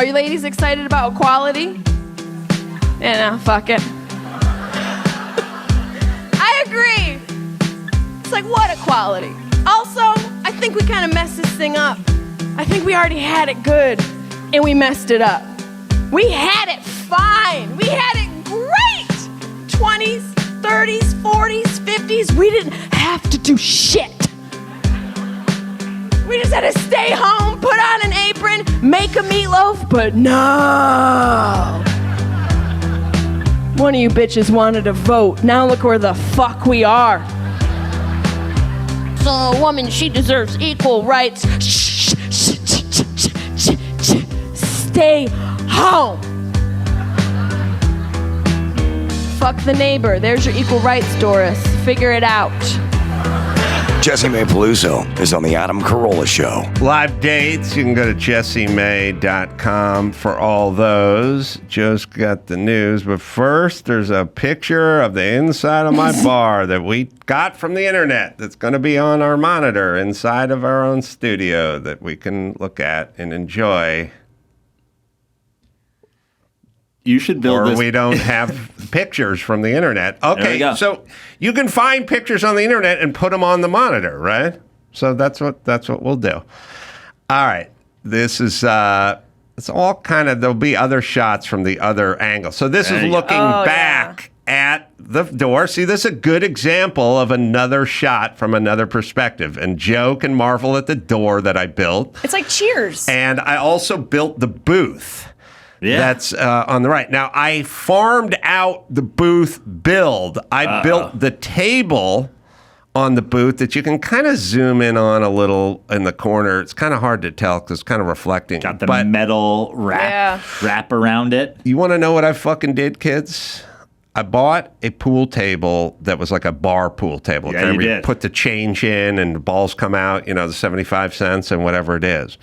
Are you ladies excited about equality? Yeah, no, fuck it. I agree. It's like, what equality? Also, I think we kind of messed this thing up. I think we already had it good, and we messed it up. We had it fine. We had it great. 20s, 30s, 40s, 50s. We didn't have to do shit. We just had to stay home, put on an apron, make a meatloaf, but no. One of you bitches wanted to vote. Now look where the fuck we are. So a woman, she deserves equal rights. Stay home. Fuck the neighbor. There's your equal rights, Doris. Figure it out. Jessimae Peluso is on the Adam Carolla Show. Live dates, you can go to jessimae.com for all those. Joe's got the news, but first there's a picture of the inside of my bar that we got from the internet that's going to be on our monitor inside of our own studio that we can look at and enjoy. You should build this. Or we don't have pictures from the internet. Okay, so you can find pictures on the internet and put them on the monitor, right? So that's what we'll do. All right, this is it's all kind of, there'll be other shots from the other angle. So this is looking back at the door. See, this is a good example of another shot from another perspective. And Joe can marvel at the door that I built. It's like Cheers. And I also built the booth. Yeah. That's on the right. Now, I farmed out the booth build. I built the table on the booth that you can kind of zoom in on a little in the corner. It's kind of hard to tell because it's kind of reflecting. Got the metal wrap around it. You want to know what I fucking did, kids? I bought a pool table that was like a bar pool table. Yeah, you did. Put the change in and the balls come out, the 75 cents and whatever it is.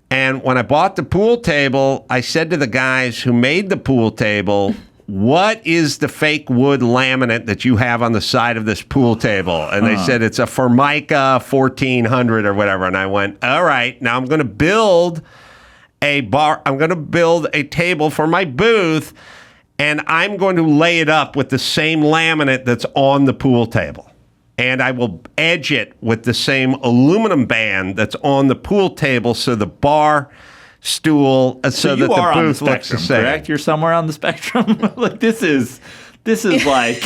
And when I bought the pool table, I said to the guys who made the pool table, what is the fake wood laminate that you have on the side of this pool table? And they said, it's a Formica 1400 or whatever. And I went, all right, now I'm going to build a bar. I'm going to build a table for my booth, and I'm going to lay it up with the same laminate that's on the pool table. And I will edge it with the same aluminum band that's on the pool table, so the bar stool, so that the booth looks the same. Correct? You're somewhere on the spectrum. Like this is like.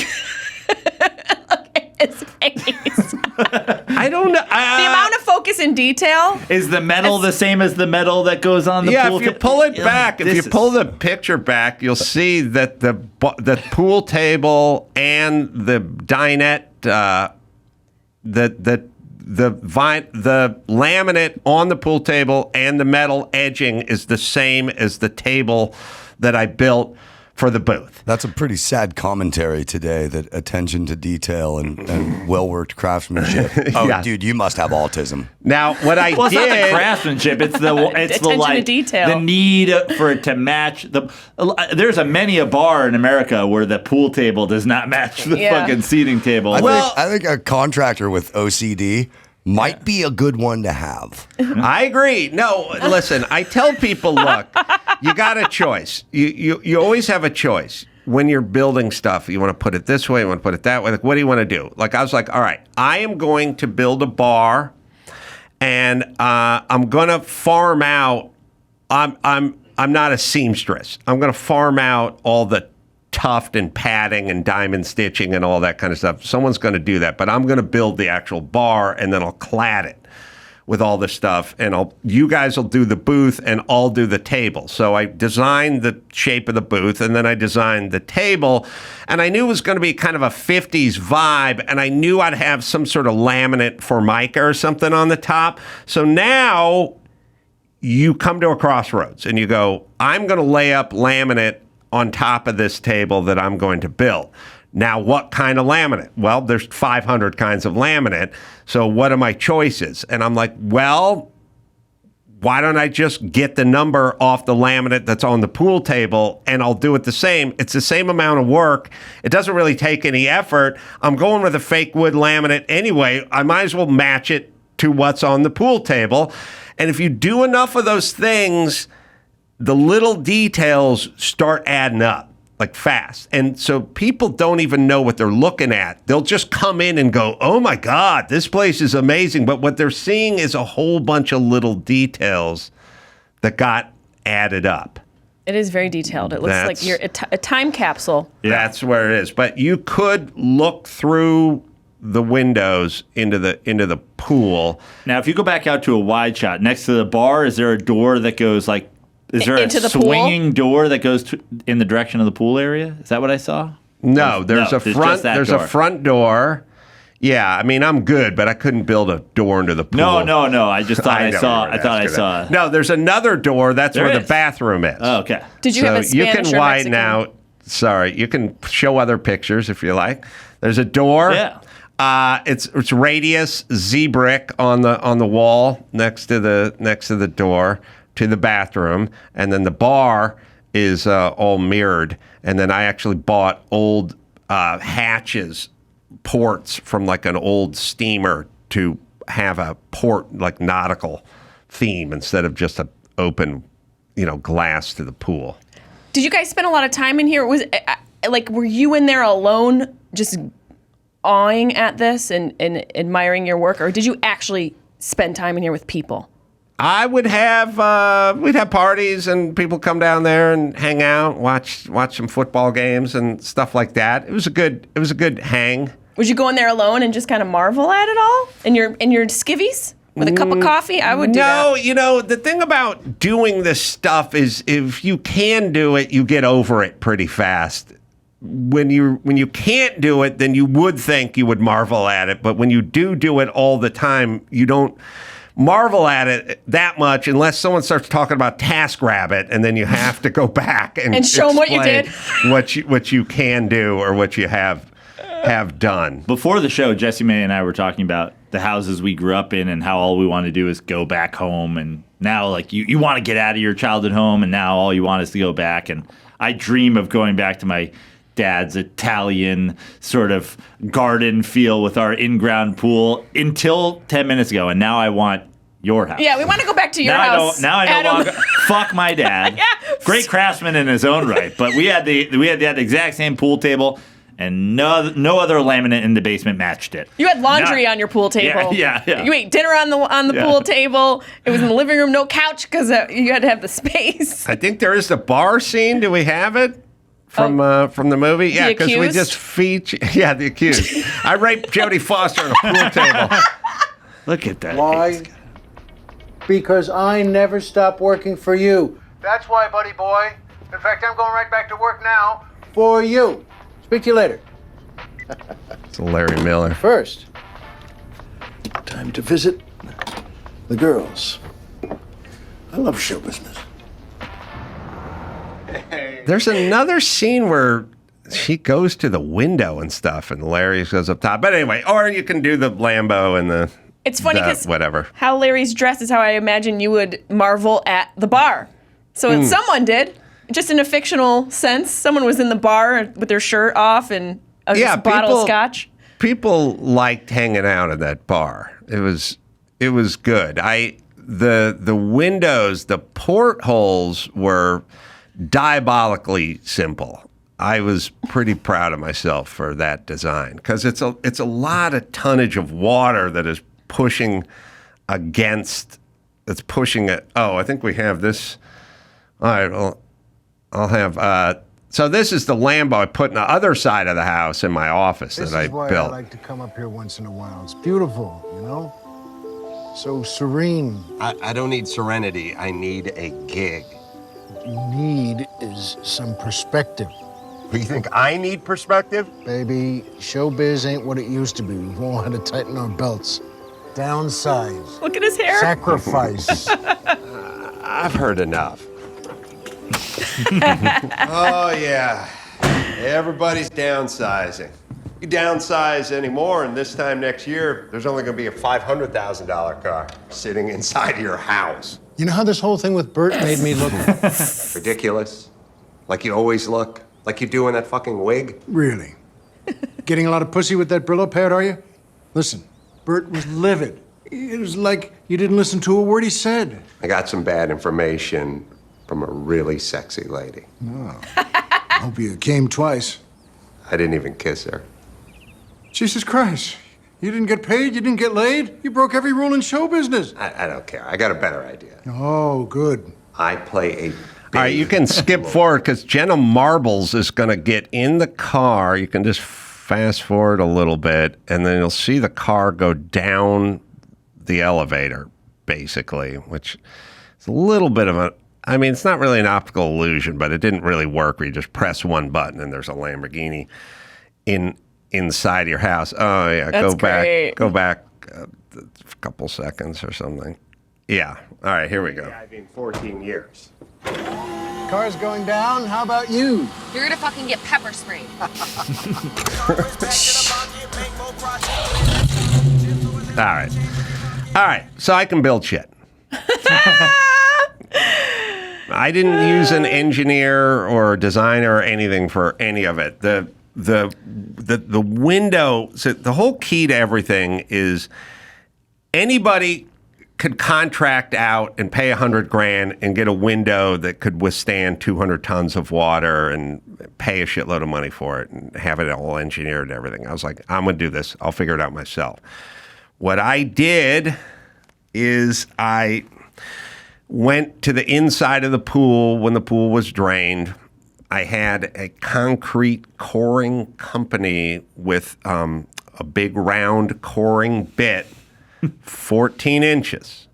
Look at his face. I don't know. The amount of focus and detail. Is the metal the same as the metal that goes on the pool? Yeah, if you pull it back, if you pull the picture back, you'll see that the pool table and the dinette. The laminate on the pool table and the metal edging is the same as the table that I built for the booth. That's a pretty sad commentary today, that attention to detail and well-worked craftsmanship. Oh, yeah. Dude, you must have autism. Now, what I did... It's not the craftsmanship, it's the to detail. The need for it to match. There's many a bar in America where the pool table does not match the fucking seating table. I think a contractor with OCD might be a good one to have. I agree. No, listen, I tell people, look, you got a choice. You always have a choice. When you're building stuff, you want to put it this way, you want to put it that way. Like, what do you want to do? Like, I was like, all right, I am going to build a bar, and I'm going to farm out. I'm not a seamstress. I'm going to farm out all the tuft and padding and diamond stitching and all that kind of stuff. Someone's going to do that, but I'm going to build the actual bar, and then I'll clad it with all this stuff, and you guys will do the booth, and I'll do the table. So I designed the shape of the booth, and then I designed the table, and I knew it was going to be kind of a 50s vibe, and I knew I'd have some sort of laminate Formica or something on the top. So now you come to a crossroads, and you go, I'm going to lay up laminate on top of this table that I'm going to build. Now, what kind of laminate? Well, there's 500 kinds of laminate. So what are my choices? And I'm like, well, why don't I just get the number off the laminate that's on the pool table, and I'll do it the same. It's the same amount of work. It doesn't really take any effort. I'm going with a fake wood laminate anyway. I might as well match it to what's on the pool table. And if you do enough of those things, the little details start adding up like fast. And so people don't even know what they're looking at. They'll just come in and go, oh my God, this place is amazing. But what they're seeing is a whole bunch of little details that got added up. It is very detailed. It looks like you're a time capsule. Yeah. That's where it is. But you could look through the windows into the pool. Now, if you go back out to a wide shot, next to the bar, is there a door that goes like, is there into a the swinging pool? door that goes in the direction of the pool area? Is that what I saw? No, there's a front door. Yeah, I mean, I'm good, but I couldn't build a door into the pool. No. I just thought I saw. No, there's another door. That's where the bathroom is. Oh, okay. Did you have a Spanish you can or widen Mexican? out. Sorry, you can show other pictures if you like. There's a door. Yeah. It's radius Z brick on the wall next to the door to the bathroom, and then the bar is all mirrored. And then I actually bought old hatches, ports from like an old steamer to have a port like nautical theme instead of just an open, glass to the pool. Did you guys spend a lot of time in here? Was were you in there alone, just awing at this and admiring your work, or did you actually spend time in here with people? I would have we'd have parties and people come down there and hang out, watch some football games and stuff like that. It was a good hang. Would you go in there alone and just kind of marvel at it all in your skivvies with a cup of coffee? I would do that. No, the thing about doing this stuff is if you can do it, you get over it pretty fast. When you can't do it, then you would think you would marvel at it. But when you do it all the time, you don't marvel at it that much unless someone starts talking about TaskRabbit, and then you have to go back and show them what you did, what you can do or what you have done. Before the show, Jessimae and I were talking about the houses we grew up in and how all we want to do is go back home. And now, like, you want to get out of your childhood home, and now all you want is to go back. And I dream of going back to my dad's Italian sort of garden feel with our in-ground pool until 10 minutes ago. And now I want your house. Yeah, we want to go back to your house. Now I don't want to fuck my dad. Yeah. Great craftsman in his own right, but we had that exact same pool table, and no other laminate in the basement matched it. You had laundry on your pool table. Yeah. You ate dinner on the pool table. It was in the living room, no couch because you had to have the space. I think there is the bar scene. Do we have it? From the movie? Yeah, because we just feature... Yeah, The Accused. I raped Jodie Foster on a pool table. Look at that. Why? Because I never stop working for you. That's why, buddy boy. In fact, I'm going right back to work now for you. Speak to you later. It's Larry Miller. First, time to visit the girls. I love show business. There's another scene where she goes to the window and stuff, and Larry goes up top. But anyway, or you can do the Lambo and the... It's funny because whatever. How Larry's dressed is how I imagine you would marvel at the bar. So someone did, just in a fictional sense. Someone was in the bar with their shirt off and a bottle of scotch. People liked hanging out at that bar. It was good. The windows, the portholes were diabolically simple. I was pretty proud of myself for that design because it's a lot of tonnage of water that is pushing against. It's pushing it. Oh, I think we have this. All right. Well, I'll have. So this is the Lambo I put in the other side of the house in my office that I built. This is why I like to come up here once in a while. It's beautiful, so serene. I don't need serenity. I need a gig. What you need is some perspective. You think I need perspective? Baby, showbiz ain't what it used to be. We've all had to tighten our belts. Downsize. Look at his hair. Sacrifice. I've heard enough. Oh, yeah. Everybody's downsizing. You downsize anymore, and this time next year, there's only going to be a $500,000 car sitting inside your house. You know how this whole thing with Bert made me look? Ridiculous. Like you always look. Like you do in that fucking wig. Really? Getting a lot of pussy with that Brillo pad, are you? Listen, Bert was livid. It was like you didn't listen to a word he said. I got some bad information. from a really sexy lady. Hope you came twice. I didn't even kiss her. Jesus Christ. You didn't get paid? You didn't get laid? You broke every rule in show business. I don't care. I got a better idea. Oh, good. I play a All right, you can skip forward because Jenna Marbles is going to get in the car. You can just fast forward a little bit, and then you'll see the car go down the elevator, basically, which is a little bit of a... I mean, it's not really an optical illusion, but it didn't really work where you just press one button and there's a Lamborghini inside your house. Oh, yeah, That's great. Go back a couple seconds or something. Yeah. All right, here we go. I've been 14 years. Car's going down. How about you? You're gonna fucking get pepper sprayed. All right. So I can build shit. I didn't use an engineer or a designer or anything for any of it. The window. So the whole key to everything is anybody could contract out and pay $100,000 and get a window that could withstand 200 tons of water and pay a shitload of money for it and have it all engineered and everything. I was like, I'm going to do this. I'll figure it out myself. What I did is I went to the inside of the pool when the pool was drained. I had a concrete coring company with a big round coring bit, 14 inches.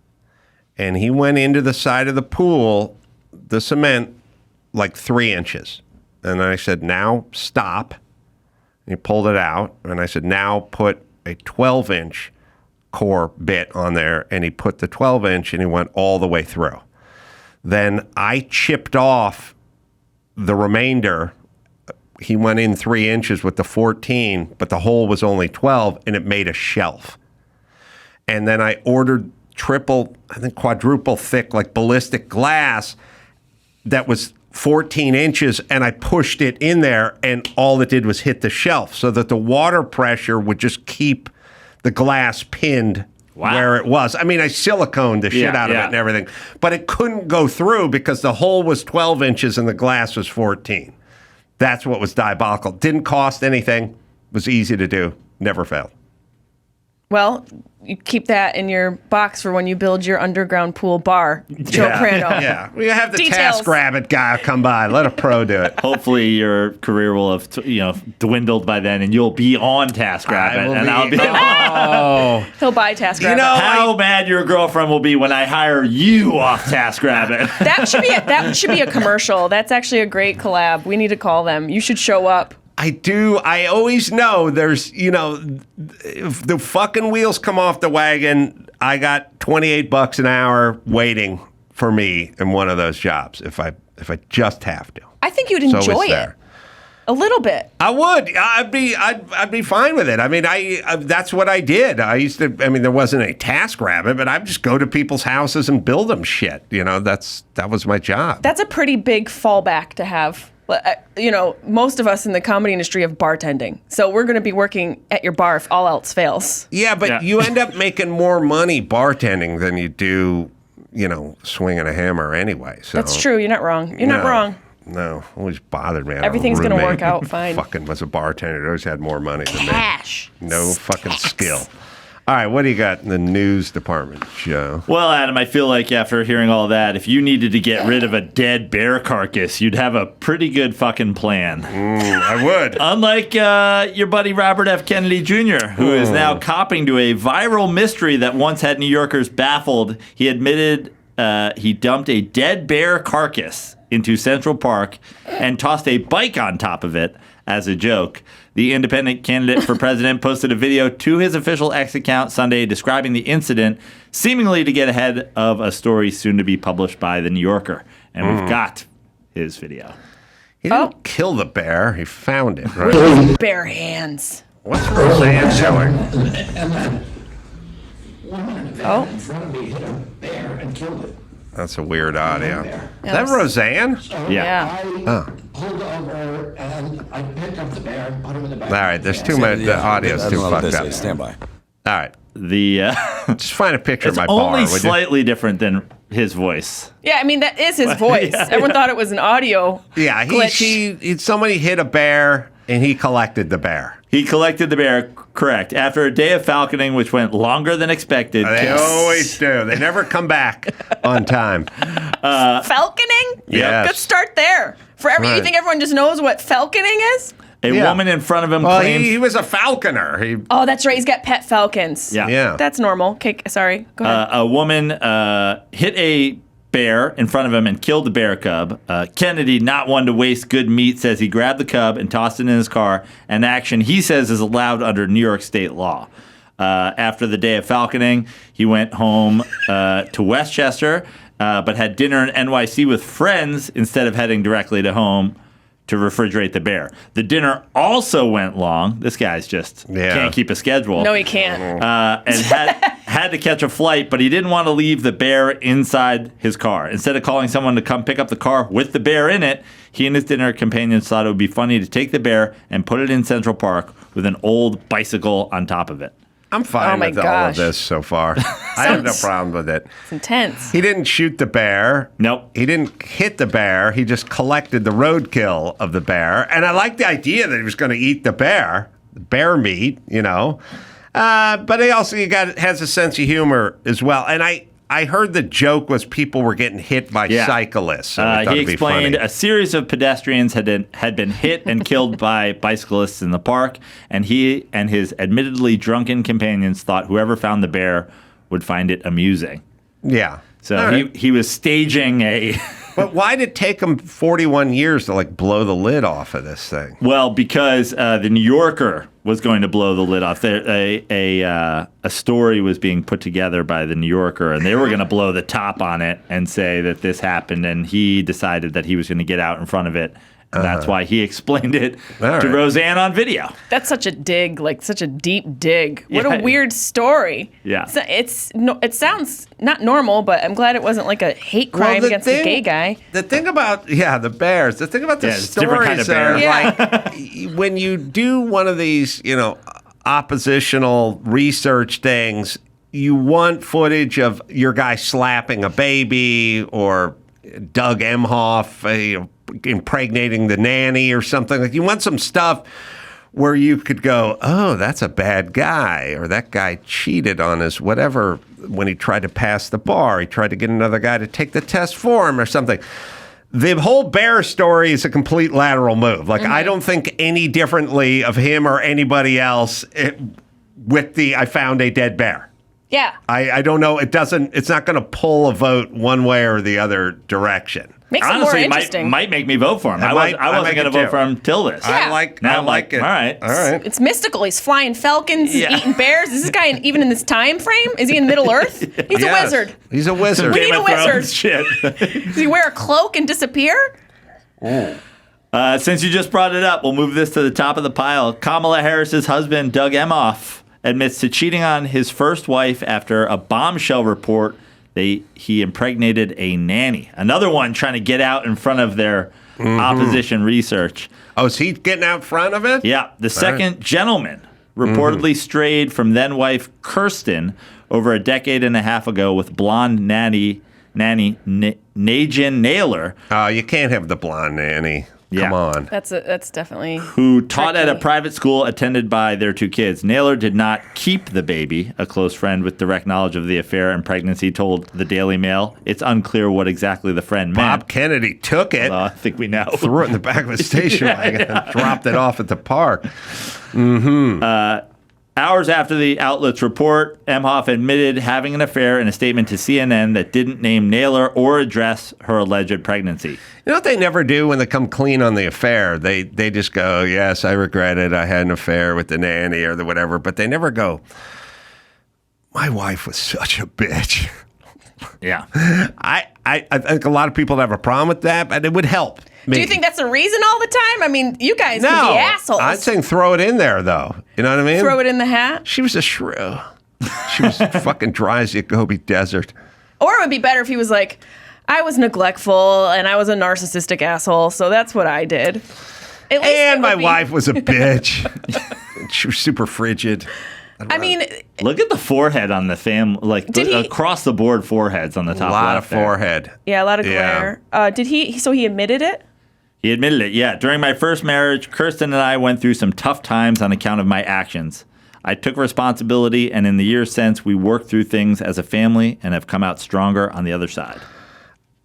And he went into the side of the pool, the cement, like 3 inches. And I said, now stop. And he pulled it out. And I said, now put a 12-inch core bit on there, and he put the 12-inch and he went all the way through. Then I chipped off the remainder. He went in 3 inches with the 14, but the hole was only 12, and it made a shelf. And then I ordered quadruple thick, like ballistic glass that was 14 inches, and I pushed it in there, and all it did was hit the shelf so that the water pressure would just keep the glass pinned where it was. I mean, I siliconed the shit out of it and everything, but it couldn't go through because the hole was 12 inches and the glass was 14. That's what was diabolical. Didn't cost anything. Was easy to do. Never failed. Well, you keep that in your box for when you build your underground pool bar, Joe Praino. Yeah, we have the Details. TaskRabbit guy come by. Let a pro do it. Hopefully, your career will have dwindled by then, and you'll be on TaskRabbit, I'll be. Oh, He'll buy TaskRabbit. You know, How mad your girlfriend will be when I hire you off TaskRabbit. that should be a commercial. That's actually a great collab. We need to call them. You should show up. I do. I always know there's, if the fucking wheels come off the wagon, I got $28 an hour waiting for me in one of those jobs if I just have to. I think you'd So enjoy it's it there. a little bit. I would. I'd be fine with it. I mean, that's what I did. I used to. I mean, there wasn't a TaskRabbit, but I'd just go to people's houses and build them shit. That was my job. That's a pretty big fallback to have. Most of us in the comedy industry have bartending. So we're going to be working at your bar if all else fails. Yeah, but you end up making more money bartending than you do, swinging a hammer anyway. So That's true. You're not wrong. You're not wrong. No, always bothered me. I had a Everything's gonna roommate work out who fine. Fucking was a bartender. Always had more money than me. Cash. No fucking skill. All right, what do you got in the news department, Joe? Well, Adam, I feel like after hearing all that, if you needed to get rid of a dead bear carcass, you'd have a pretty good fucking plan. I would. Unlike your buddy Robert F. Kennedy Jr., who is now copping to a viral mystery that once had New Yorkers baffled. He admitted he dumped a dead bear carcass into Central Park and tossed a bike on top of it as a joke. The independent candidate for president posted a video to his official X account Sunday describing the incident, seemingly to get ahead of a story soon to be published by The New Yorker. And we've got his video. He didn't kill the bear. He found it, right? With bare hands. What's Roseanne showing? Oh. That's a weird audio. Is that Roseanne? Yeah. Pulled over and I picked up the bear and put him in the back. All right, there's too much. The audio's too fucked up. Stand by. All right. The Just find a picture of it's my bar. only would you? slightly different than his voice. Yeah, I mean, that is his voice. Everyone thought it was an audio glitch. Somebody hit a bear, and he collected the bear. He collected the bear, correct. After a day of falconing, which went longer than expected. They always do. They never come back on time. Falconing? Yes. Good start there. You think everyone just knows what falconing is? A woman in front of him claims... he was a falconer. Oh, that's right. He's got pet falcons. Yeah. That's normal. Okay, sorry. Go ahead. A woman hit a bear in front of him and killed the bear cub. Kennedy, not one to waste good meat, says he grabbed the cub and tossed it in his car, an action he says is allowed under New York state law. After the day of falconing, he went home to Westchester, but had dinner in NYC with friends instead of heading directly to home to refrigerate the bear. The dinner also went long. This guy's just can't keep a schedule. No, he can't. And had to catch a flight, but he didn't want to leave the bear inside his car. Instead of calling someone to come pick up the car with the bear in it, he and his dinner companions thought it would be funny to take the bear and put it in Central Park with an old bicycle on top of it. I'm fine with all of this so far. I have no problem with it. It's intense. He didn't shoot the bear. Nope. He didn't hit the bear. He just collected the roadkill of the bear. And I like the idea that he was going to eat the bear meat, But he also has a sense of humor as well. And I heard the joke was people were getting hit by cyclists. So he explained a series of pedestrians had been hit and killed by bicyclists in the park, and he and his admittedly drunken companions thought whoever found the bear would find it amusing. Yeah. So he was staging a... But why did it take him 41 years to blow the lid off of this thing? Well, because the New Yorker was going to blow the lid off. A story was being put together by the New Yorker, and they were going to blow the top on it and say that this happened, and he decided that he was going to get out in front of it. And that's why he explained it to Roseanne on video. That's such a dig, such a deep dig. What a weird story. Yeah. It sounds not normal, but I'm glad it wasn't like a hate crime against a gay guy. The thing about, the bears, the thing about the stories when you do one of these, oppositional research things, you want footage of your guy slapping a baby or Doug Emhoff, impregnating the nanny or something. You want some stuff where you could go, oh, that's a bad guy, or that guy cheated on his whatever when he tried to pass the bar. He tried to get another guy to take the test for him or something. The whole bear story is a complete lateral move. I don't think any differently of him or anybody else with I found a dead bear. Yeah. I don't know. It's not going to pull a vote one way or the other direction. Makes it more interesting. Might make me vote for him. I wasn't going to vote for him till this. Yeah. I like it. All right. It's mystical. He's flying falcons, he's eating bears. Is this guy even in this time frame? Is he in Middle Earth? He's a wizard. He's a wizard. We need a wizard. Shit. Does he wear a cloak and disappear? Since you just brought it up, we'll move this to the top of the pile. Kamala Harris's husband, Doug Emhoff, admits to cheating on his first wife after a bombshell report he impregnated a nanny. Another one trying to get out in front of their opposition research. Oh, is he getting out front of it? Yeah. The second gentleman reportedly strayed from then-wife Kirsten over a decade and a half ago with blonde nanny Najin Naylor. Oh, you can't have the blonde nanny. Come on. That's definitely who taught at a private school attended by their two kids. Naylor did not keep the baby. A close friend with direct knowledge of the affair and pregnancy told the Daily Mail. It's unclear what exactly the friend meant. Bob Kennedy took it. I think we know. Threw it in the back of a station wagon and dropped it off at the park. Hours after the outlet's report, Emhoff admitted having an affair in a statement to CNN that didn't name Naylor or address her alleged pregnancy. You know what they never do when they come clean on the affair? They just go, yes, I regret it. I had an affair with the nanny or the whatever. But they never go, my wife was such a bitch. Yeah. I think a lot of people have a problem with that, but it would help. Do you think that's the reason all the time? I mean, you guys can be assholes. I'm saying throw it in there, though. You know what I mean? Throw it in the hat? She was a shrew. She was fucking dry as the Gobi Desert. Or it would be better if he was like, I was neglectful and I was a narcissistic asshole, so that's what I did. And my wife was a bitch. She was super frigid. I mean, look at the forehead on the across the board foreheads on the top. A lot left of forehead. Yeah, a lot of glare. Did he? So he admitted it. He admitted it. Yeah, during my first marriage, Kirsten and I went through some tough times on account of my actions. I took responsibility, and in the years since, we worked through things as a family and have come out stronger on the other side.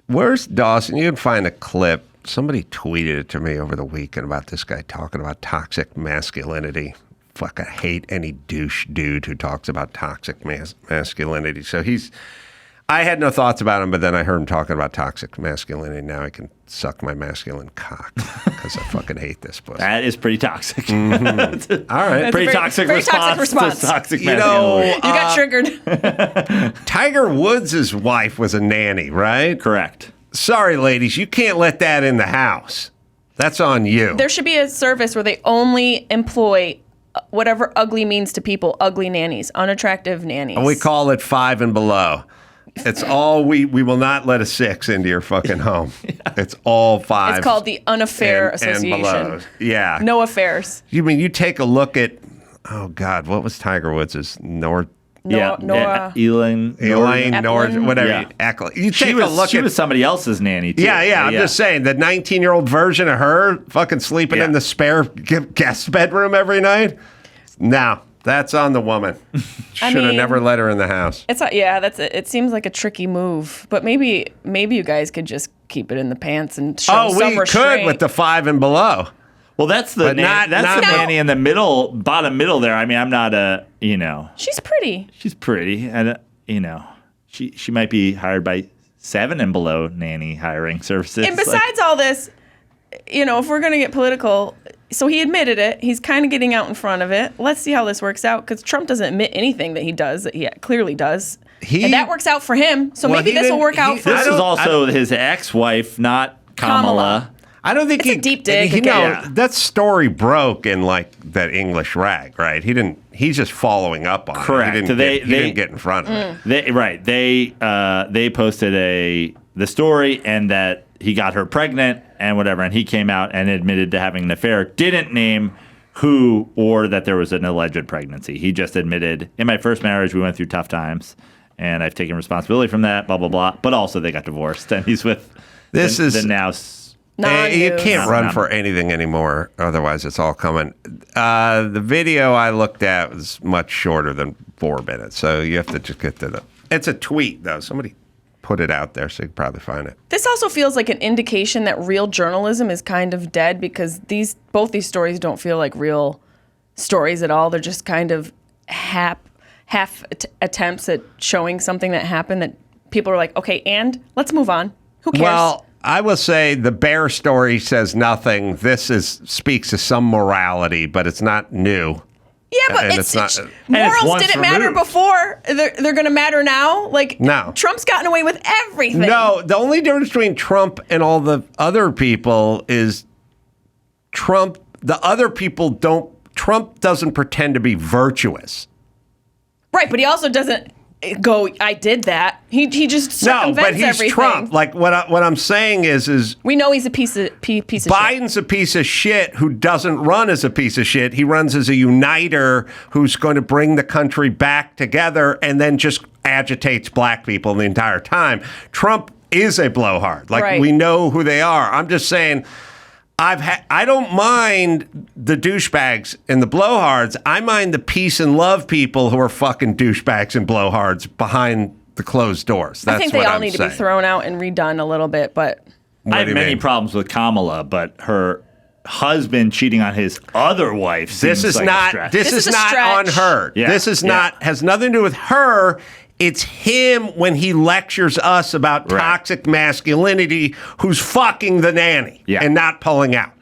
Where's Dawson? You can find a clip. Somebody tweeted it to me over the weekend about this guy talking about toxic masculinity. Fuck, I hate any douche dude who talks about toxic masculinity. So I had no thoughts about him, but then I heard him talking about toxic masculinity. Now I can suck my masculine cock because I fucking hate this pussy. That is pretty toxic. Mm-hmm. All right. Pretty toxic response. To toxic masculinity. You got triggered. Tiger Woods' wife was a nanny, right? Correct. Sorry, ladies, you can't let that in the house. That's on you. There should be a service where they only employ whatever ugly means to people, ugly nannies, unattractive nannies. And we call it 5 and below. It's all we will not let a 6 into your fucking home. It's all 5. It's called the Unaffair Association. And below. Yeah. No affairs. You mean you take a look at, oh God, what was Tiger Woods' Nora. Elaine, whatever. Yeah. You take a look she was somebody else's nanny, too. Yeah. I'm just saying, the 19-year-old version of her fucking sleeping in the spare guest bedroom every night. No, that's on the woman. Should have never let her in the house. It's not, it seems like a tricky move, but maybe you guys could just keep it in the pants and show some restraint. We could with the 5 and below. Well, that's the nanny in the middle, bottom middle there. I mean, I'm not She's pretty. She's pretty, and she might be hired by 7 and below nanny hiring services. And besides all this, if we're gonna get political, so he admitted it. He's kind of getting out in front of it. Let's see how this works out, because Trump doesn't admit anything that he does that he clearly does, and that works out for him. So maybe this will work out for him. This is also his ex-wife, not Kamala. I don't think it's a deep dig. That story broke in like that English rag, right? He's just following up on it. Correct. He didn't get in front of it. They posted the story and that he got her pregnant and whatever, and he came out and admitted to having an affair. Didn't name who or that there was an alleged pregnancy. He just admitted, in my first marriage, we went through tough times, and I've taken responsibility from that, blah, blah, blah. But also they got divorced, and he's with the now... You can't run for anything anymore. Otherwise, it's all coming. The video I looked at was much shorter than 4 minutes. So you have to just get to it's a tweet, though. Somebody put it out there, so you can probably find it. This also feels like an indication that real journalism is kind of dead, because both these stories don't feel like real stories at all. They're just kind of half attempts at showing something that happened that people are like, okay, and let's move on. Who cares? Well, I will say the bear story says nothing. This speaks to some morality, but it's not new. Yeah, but morals didn't matter before. They're going to matter now. No. Trump's gotten away with everything. No, the only difference between Trump and all the other people is Trump doesn't pretend to be virtuous. Right, but he also doesn't go, I did that. He just circumvents but he's everything. Trump. Like what I'm saying is we know he's a piece of Biden's a piece of shit who doesn't run as a piece of shit. He runs as a uniter who's going to bring the country back together and then just agitates black people the entire time. Trump is a blowhard. We know who they are. I'm just saying I don't mind the douchebags and the blowhards. I mind the peace and love people who are fucking douchebags and blowhards behind the closed doors. That's I think they all need to be thrown out and redone a little bit, but... I have many problems with Kamala, but her husband cheating on his other wife This is not on her. Yeah. This is not has nothing to do with her. It's him when he lectures us about toxic masculinity who's fucking the nanny and not pulling out.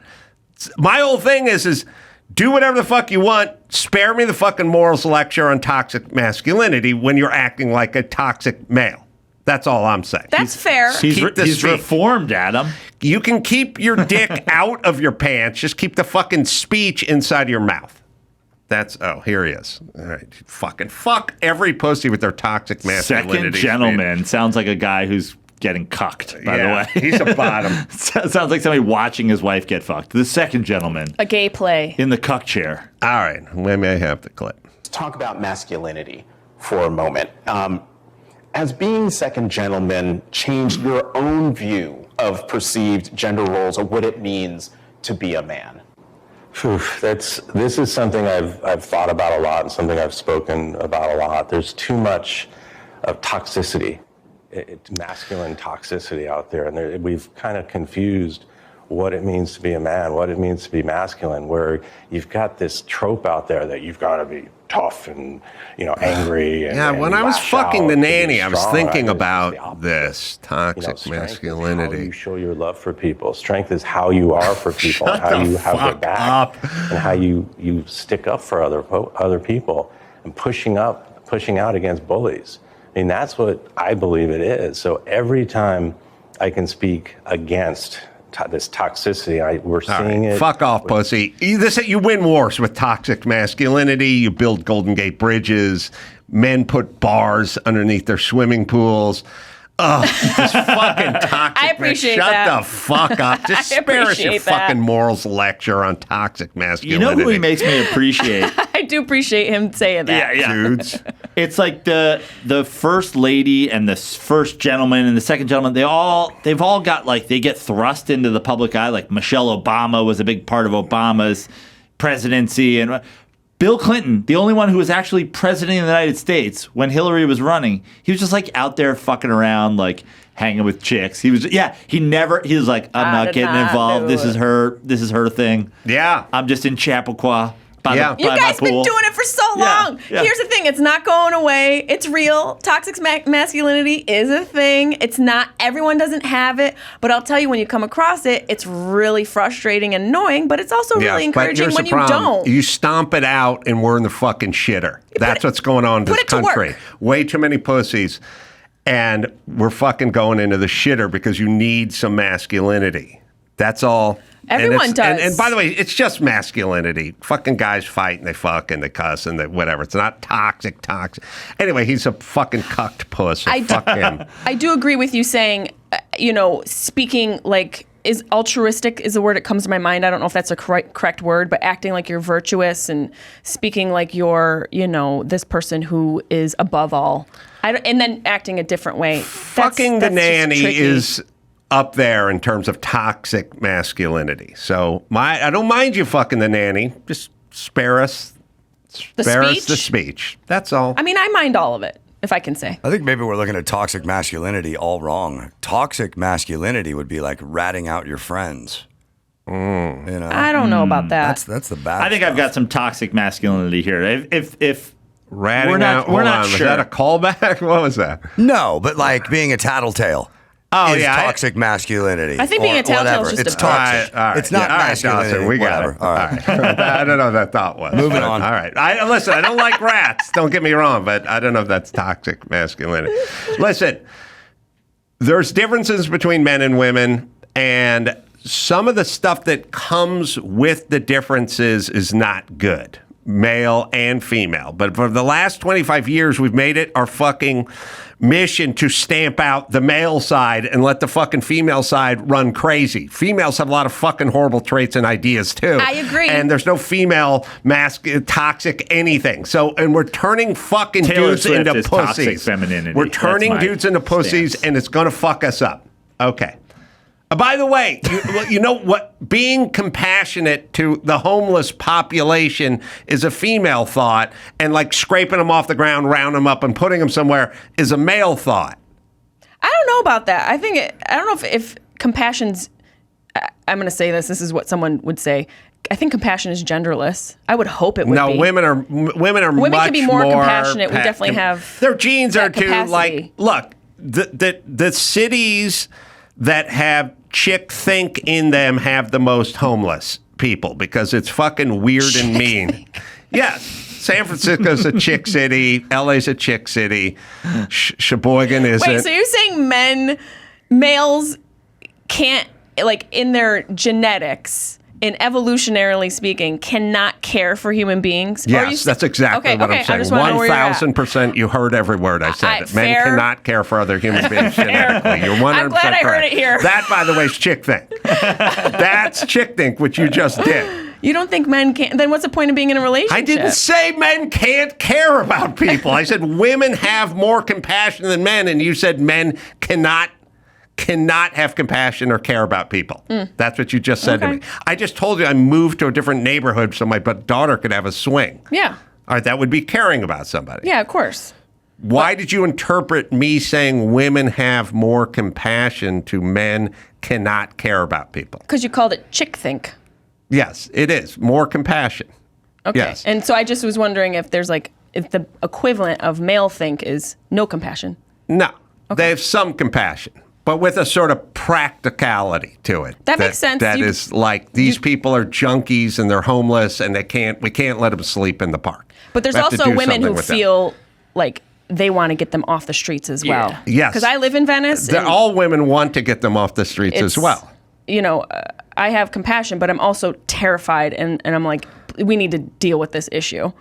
My whole thing is do whatever the fuck you want. Spare me the fucking morals lecture on toxic masculinity when you're acting like a toxic male. That's all I'm saying. That's fair. He's reformed, Adam. You can keep your dick out of your pants. Just keep the fucking speech inside your mouth. Here he is. All right. Fuck every pussy with their toxic masculinity. Second gentleman. Sounds like a guy who's getting cucked, by the way. He's a bottom. Sounds like somebody watching his wife get fucked. The second gentleman. A gay play. In the cuck chair. All right. Maybe I have the clip. talk about masculinity for a moment. Has being second gentleman changed your own view of perceived gender roles or what it means to be a man? This is something I've thought about a lot and something I've spoken about a lot. There's too much of toxicity, masculine toxicity out there, and we've kind of confused what it means to be a man, what it means to be masculine, where you've got this trope out there that you've got to be tough and, angry. And, when I was fucking the nanny, I was thinking about this toxic masculinity. How you show your love for people. Strength is how you are for people, how you have their back, and how you stick up for other people, and pushing out against bullies. I mean, that's what I believe it is. So every time I can speak against this toxicity, we're seeing it. Fuck off, pussy. You win wars with toxic masculinity. You build Golden Gate bridges. Men put bars underneath their swimming pools. Oh, this fucking toxic. I appreciate man. that. Shut the fuck up. Just spare us your fucking morals lecture on toxic masculinity. You know who he makes me appreciate? I do appreciate him saying that. Yeah. Dudes. It's like the first lady and the first gentleman and the second gentleman. They've all got they get thrust into the public eye. Like Michelle Obama was a big part of Obama's presidency, and Bill Clinton, the only one who was actually president of the United States when Hillary was running, he was just out there fucking around, hanging with chicks. He was like, I'm not getting involved. This is her thing. Yeah. I'm just in Chappaqua. You guys been doing it for so long. Yeah. Here's the thing. It's not going away. It's real. Toxic masculinity is a thing. It's not, everyone doesn't have it. But I'll tell you, when you come across it, it's really frustrating and annoying, but it's also really encouraging when you don't. You stomp it out and we're in the fucking shitter. That's what's going on in this country. Way too many pussies. And we're fucking going into the shitter because you need some masculinity. That's all. Everyone does. And by the way, it's just masculinity. Fucking guys fight and they fuck and they cuss and they whatever. It's not toxic. Anyway, he's a fucking cucked puss. So fuck him. I do agree with you saying, speaking is altruistic is the word that comes to my mind. I don't know if that's a correct word, but acting like you're virtuous and speaking like you're, this person who is above all. And then acting a different way. Fucking the nanny is up there in terms of toxic masculinity. So I don't mind you fucking the nanny. Just spare us the speech. That's all. I mean, I mind all of it, if I can say. I think maybe we're looking at toxic masculinity all wrong. Toxic masculinity would be like ratting out your friends. I don't know about that. That's the bad. I think I've got some toxic masculinity here. If ratting out, we're not sure. Was that a callback? What was that? No, but being a tattletale. Oh, is toxic masculinity. I think being a tattletale is just it's toxic. All right. It's not masculinity. Dawson, we got it. All right. I don't know what that thought was. Moving on. All right. Listen, I don't like rats. Don't get me wrong, but I don't know if that's toxic masculinity. Listen, there's differences between men and women, and some of the stuff that comes with the differences is not good. Male and female. But for the last 25 years, we've made it our fucking mission to stamp out the male side and let the fucking female side run crazy. Females have a lot of fucking horrible traits and ideas too. I agree. And there's no female toxic anything. So, and we're turning fucking dudes into pussies. Toxic femininity. We're turning dudes into pussies, and it's going to fuck us up. Okay. By the way, you know what? Being compassionate to the homeless population is a female thought, and scraping them off the ground, round them up, and putting them somewhere is a male thought. I don't know about that. I don't know if compassion's. I'm going to say this. This is what someone would say. I think compassion is genderless. I would hope it would be. No, women are women much can be more compassionate. We definitely have their genes are too capacity. Look, the cities that have chick think in them have the most homeless people because it's fucking weird and mean. Yes. San Francisco's a chick city. LA's a chick city. Sheboygan isn't. Wait, so you're saying males can't, in their genetics, in evolutionarily speaking, cannot care for human beings? Yes, that's exactly what I'm saying. 1,000%. You heard every word I said. Men cannot care for other human beings genetically. You're 100% I'm glad I heard it here. That, by the way, is chick think. That's chick think, which you just did. You don't think men can't? Then what's the point of being in a relationship? I didn't say men can't care about people. I said women have more compassion than men, and you said men cannot have compassion or care about people. That's what you just said to me. I just told you I moved to a different neighborhood so my daughter could have a swing. Yeah. All right, that would be caring about somebody. Yeah, of course. Why did you interpret me saying women have more compassion to men cannot care about people? Because you called it chick think. Yes, it is. More compassion. Okay. Yes. And so I just was wondering if there's if the equivalent of male think is no compassion. No. Okay. They have some compassion, but with a sort of practicality to it. That makes sense. That is like these people are junkies and they're homeless and we can't let them sleep in the park. But there's also women who feel like they want to get them off the streets as well. Yes. Because I live in Venice. All women want to get them off the streets as well. I have compassion, but I'm also terrified, and I'm like, we need to deal with this issue.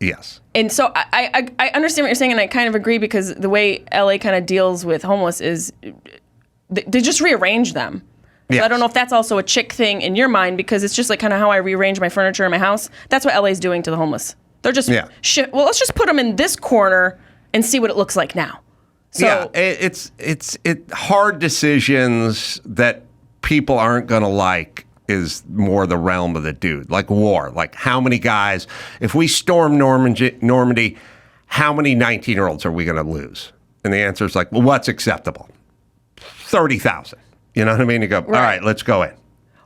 Yes. And so I understand what you're saying, and I kind of agree, because the way LA kind of deals with homeless is they just rearrange them. So I don't know if that's also a chick thing in your mind, because it's just like kind of how I rearrange my furniture in my house. That's what LA's doing to the homeless. They're just, well, let's just put them in this corner and see what it looks like now. So, it's hard decisions that people aren't going to like is more the realm of the dude. Like war. Like how many guys, if we storm Normandy, how many 19-year-olds are we going to lose? And the answer is like, well, what's acceptable? 30,000. You know what I mean? You go, all right, let's go in.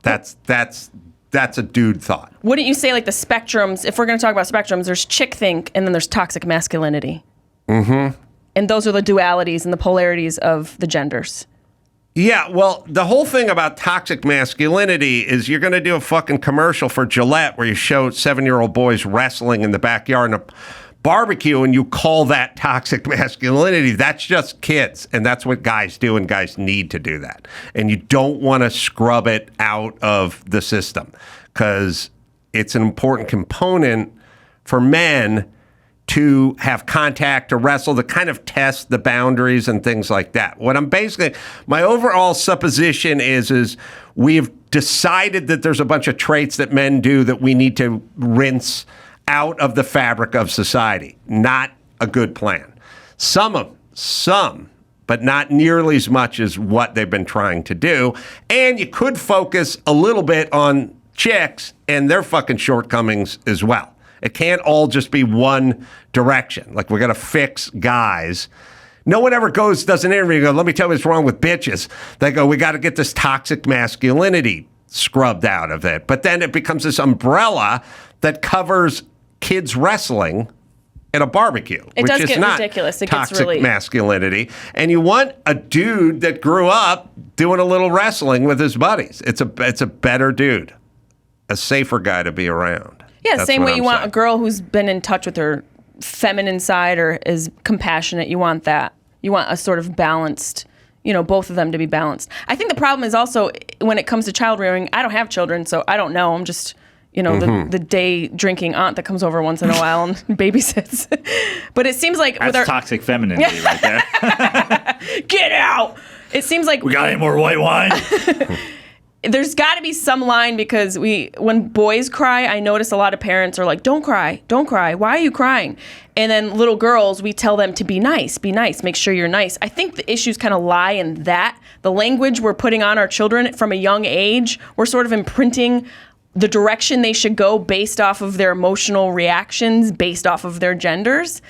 That's a dude thought. Wouldn't you say like the spectrums, if we're going to talk about spectrums, there's chick think and then there's toxic masculinity. Mm-hmm. And those are the dualities and the polarities of the genders. Yeah, well, the whole thing about toxic masculinity is you're going to do a fucking commercial for Gillette where you show 7-year-old boys wrestling in the backyard in a barbecue and you call that toxic masculinity. That's just kids, and that's what guys do, and guys need to do that. And you don't want to scrub it out of the system because it's an important component for men to have contact, to wrestle, to kind of test the boundaries and things like that. What I'm basically, my overall supposition is we've decided that there's a bunch of traits that men do that we need to rinse out of the fabric of society. Not a good plan. Some, but not nearly as much as what they've been trying to do. And you could focus a little bit on chicks and their fucking shortcomings as well. It can't all just be one direction. Like, we're going to fix guys. No one ever does an interview and go, let me tell you what's wrong with bitches. They go, we got to get this toxic masculinity scrubbed out of it. But then it becomes this umbrella that covers kids wrestling at a barbecue, it which does is get not ridiculous. It toxic gets really masculinity. And you want a dude that grew up doing a little wrestling with his buddies. It's a better dude, a safer guy to be around. Yeah, That's same way you want saying. a girl who's been in touch with her feminine side or is compassionate. You want that. You want a sort of balanced, both of them to be balanced. I think the problem is also when it comes to child rearing, I don't have children, so I don't know. I'm just, the day drinking aunt that comes over once in a while and babysits. But it seems like that's toxic femininity right there. Get out! It seems like we got any more white wine? There's got to be some line, because when boys cry, I notice a lot of parents are like, don't cry. Why are you crying? And then little girls, we tell them to be nice, make sure you're nice. I think the issues kind of lie in that. The language we're putting on our children from a young age, we're sort of imprinting the direction they should go based off of their emotional reactions, based off of their genders.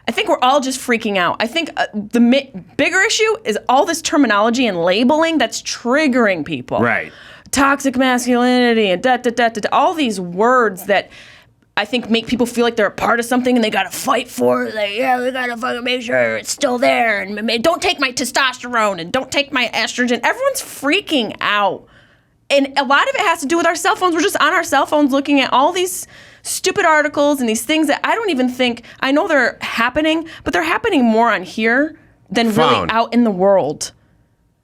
I think we're all just freaking out. I think the bigger issue is all this terminology and labeling that's triggering people. Right. Toxic masculinity and all these words that I think make people feel like they're a part of something and they got to fight for it. Like, we got to fucking make sure it's still there. And don't take my testosterone and don't take my estrogen. Everyone's freaking out. And a lot of it has to do with our cell phones. We're just on our cell phones looking at all these stupid articles and these things that I don't even think, I know they're happening, but they're happening more on here than really out in the world.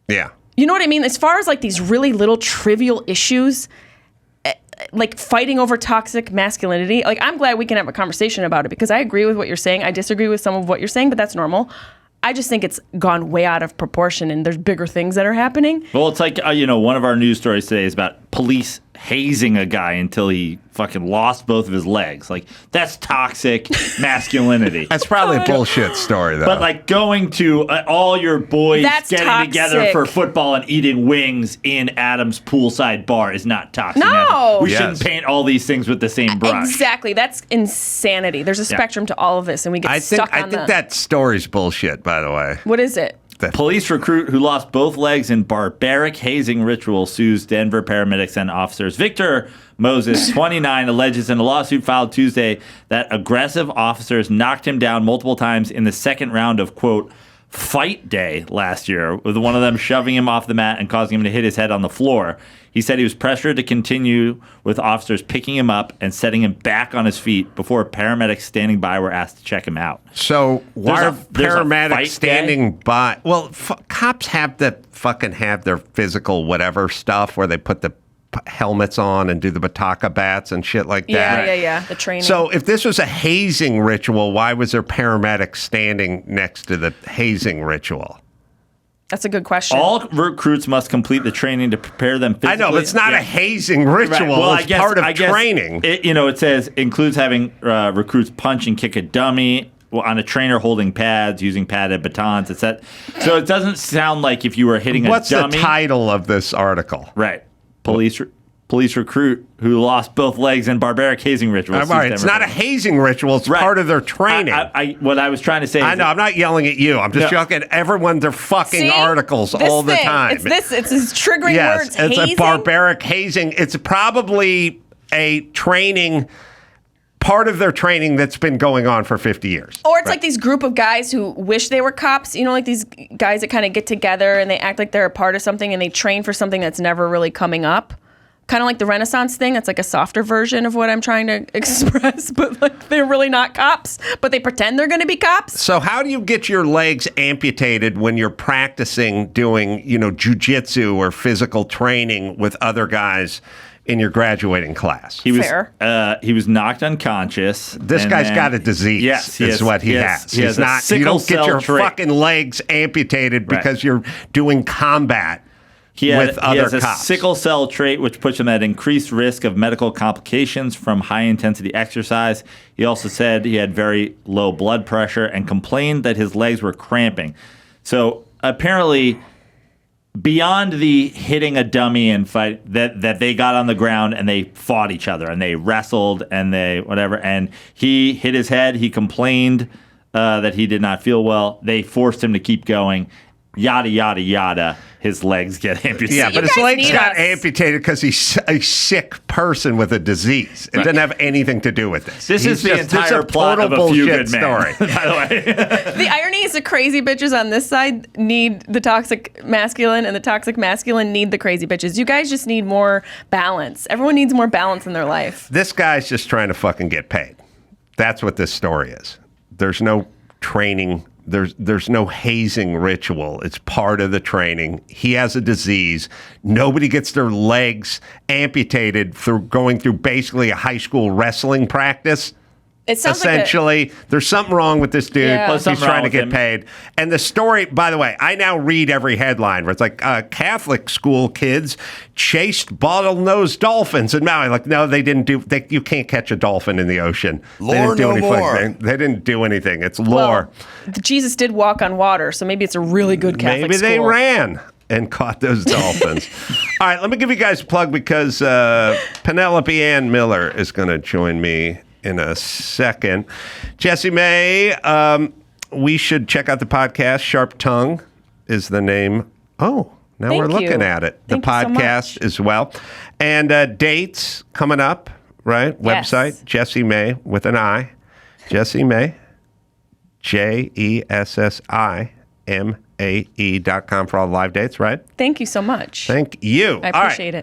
Yeah. You know what I mean? As far as like these really little trivial issues, like fighting over toxic masculinity, like I'm glad we can have a conversation about it, because I agree with what you're saying. I disagree with some of what you're saying, but that's normal. I just think it's gone way out of proportion and there's bigger things that are happening. Well, it's like, one of our news stories today is about police hazing a guy until he fucking lost both of his legs. Like, that's toxic masculinity. That's probably a bullshit story, though. But like going to all your boys That's getting toxic. together for football and eating wings in Adam's poolside bar is not toxic. No. We shouldn't paint all these things with the same brush. Exactly. That's insanity. There's a spectrum to all of this, and we get stuck on I think that story's bullshit, by the way. What is it? Police recruit who lost both legs in barbaric hazing ritual sues Denver paramedics and officers. Victor Moses, 29, alleges in a lawsuit filed Tuesday that aggressive officers knocked him down multiple times in the second round of, quote, fight day last year, with one of them shoving him off the mat and causing him to hit his head on the floor. He said he was pressured to continue, with officers picking him up and setting him back on his feet before paramedics standing by were asked to check him out. So why are there's a paramedics fight standing day? by? Well, cops have their physical whatever stuff where they put the helmets on and do the bataka bats and shit like that. Yeah. The training. So if this was a hazing ritual, why was there paramedics standing next to the hazing ritual? That's a good question. All recruits must complete the training to prepare them physically. I know, but it's not a hazing ritual. Right. Well, it's part of training. It says includes having recruits punch and kick a dummy on a trainer holding pads, using padded batons, etc. So it doesn't sound like if you were hitting a dummy. What's the title of this article? Right. Police recruit who lost both legs in barbaric hazing ritual. All right, it's not a hazing ritual. It's part of their training. What I was trying to say. I know. I'm not yelling at you. I'm just yelling at everyone. Their fucking articles all the time. It's triggering words. It's hazing? a barbaric hazing. It's probably a training. Part of their training that's been going on for 50 years. Or it's like these group of guys who wish they were cops. You know, like these guys that kind of get together and they act like they're a part of something and they train for something that's never really coming up. Kind of like the Renaissance thing. That's like a softer version of what I'm trying to express. But like they're really not cops, but they pretend they're going to be cops. So how do you get your legs amputated when you're practicing doing, jujitsu or physical training with other guys in your graduating class? He was knocked unconscious. This guy's got a disease. Yes, is what he has. He has a You sickle don't get cell your trait. fucking legs amputated because you're doing combat with other He has a cops. sickle cell trait, which puts him at increased risk of medical complications from high-intensity exercise. He also said he had very low blood pressure and complained that his legs were cramping. So apparently, beyond the hitting a dummy and fight, that they got on the ground and they fought each other and they wrestled and they whatever, and he hit his head. He complained that he did not feel well. They forced him to keep going. Yada, yada, yada. His legs get amputated. Yeah, but his legs got amputated because he's a sick person with a disease. It doesn't have anything to do with this. This is the entire plot of A Few Good Men, story. by the way. The irony is the crazy bitches on this side need the toxic masculine, and the toxic masculine need the crazy bitches. You guys just need more balance. Everyone needs more balance in their life. This guy's just trying to fucking get paid. That's what this story is. There's no training. There's no hazing ritual. It's part of the training. He has a disease. Nobody gets their legs amputated through going through basically a high school wrestling practice. It sounds essentially, there's something wrong with this dude. Yeah. He's trying to get paid. And the story, by the way, I now read every headline where it's like Catholic school kids chased bottlenose dolphins in Maui. Like, no, they didn't do. You can't catch a dolphin in the ocean. Lore no more. They didn't do anything. It's lore. Well, Jesus did walk on water, so maybe it's a really good Catholic Maybe school. they ran and caught those dolphins. All right, let me give you guys a plug because Penelope Ann Miller is going to join me in a second. Jessimae, we should check out the podcast. Sharp Tongue is the name. Oh, now we're looking at it. The podcast as well. And dates coming up, right? Yes. Website, Jessimae with an I. Jessimae, JESSIMAE.com for all the live dates, right? Thank you so much. Thank you. I appreciate it.